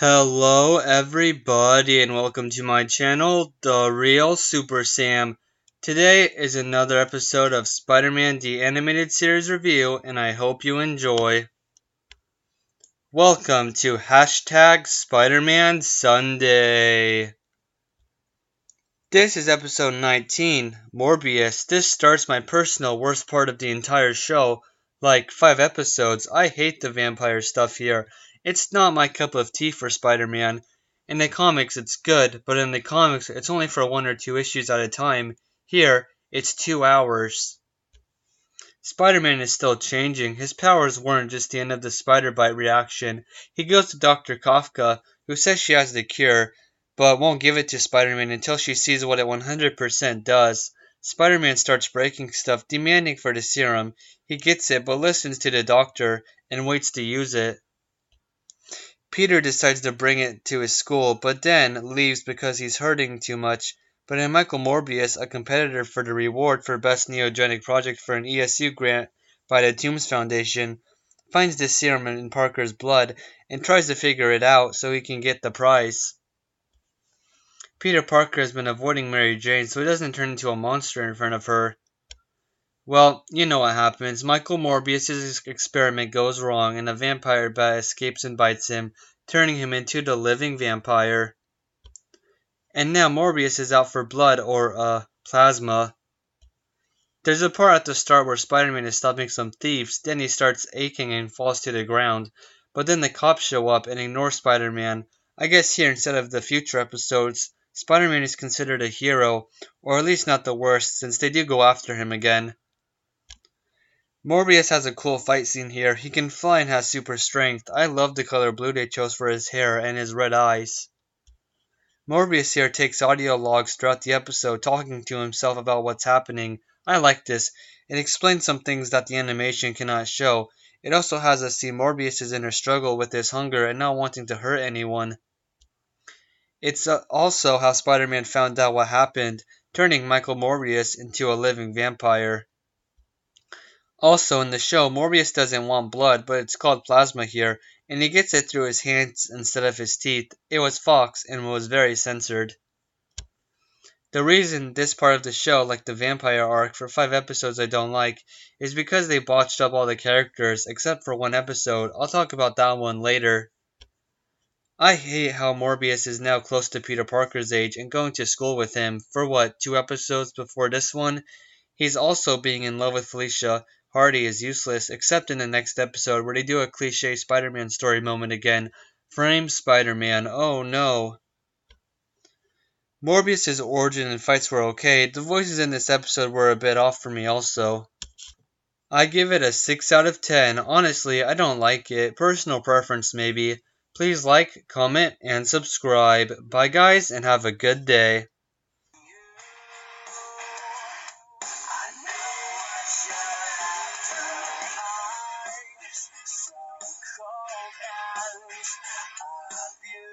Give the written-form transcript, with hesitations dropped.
Hello everybody and welcome to my channel, The Real Super Sam. Today is another episode of Spider-Man the Animated Series Review and I hope you enjoy. Welcome to Hashtag Spider-Man Sunday. This is episode 19, Morbius. This starts my personal worst part of the entire show. Like 5 episodes. I hate the vampire stuff here. It's not my cup of tea for Spider-Man. In the comics it's good, but in the comics it's only for 1 or 2 issues at a time. Here, it's 2 hours. Spider-Man is still changing. His powers weren't just the end of the spider bite reaction. He goes to Dr. Kafka, who says she has the cure, but won't give it to Spider-Man until she sees what it 100% does. Spider-Man starts breaking stuff, demanding for the serum. He gets it, but listens to the doctor and waits to use it. Peter decides to bring it to his school, but then leaves because he's hurting too much. But then Michael Morbius, a competitor for the reward for Best Neogenic Project for an ESU grant by the Toombs Foundation, finds this serum in Parker's blood and tries to figure it out so he can get the prize. Peter Parker has been avoiding Mary Jane so he doesn't turn into a monster in front of her. Well, you know what happens. Michael Morbius' experiment goes wrong and a vampire bat escapes and bites him, turning him into the living vampire. And now Morbius is out for blood or, plasma. There's a part at the start where Spider-Man is stopping some thieves, then he starts aching and falls to the ground. But then the cops show up and ignore Spider-Man. I guess here, instead of the future episodes, Spider-Man is considered a hero, or at least not the worst, since they do go after him again. Morbius has a cool fight scene here. He can fly and has super strength. I love the color blue they chose for his hair and his red eyes. Morbius here takes audio logs throughout the episode talking to himself about what's happening. I like this. It explains some things that the animation cannot show. It also has us see Morbius' inner struggle with his hunger and not wanting to hurt anyone. It's also how Spider-Man found out what happened, turning Michael Morbius into a living vampire. Also, in the show, Morbius doesn't want blood, but it's called plasma here, and he gets it through his hands instead of his teeth. It was Fox and was very censored. The reason this part of the show, like the vampire arc for 5 episodes I don't like, is because they botched up all the characters, except for one episode. I'll talk about that one later. I hate how Morbius is now close to Peter Parker's age and going to school with him for what, 2 episodes before this one? He's also being in love with Felicia. Hardy is useless, except in the next episode where they do a cliche Spider-Man story moment again. Frame Spider-Man, oh no. Morbius' origin and fights were okay. The voices in this episode were a bit off for me also. I give it a 6 out of 10. Honestly, I don't like it. Personal preference maybe. Please like, comment, and subscribe. Bye guys, and have a good day. So cold and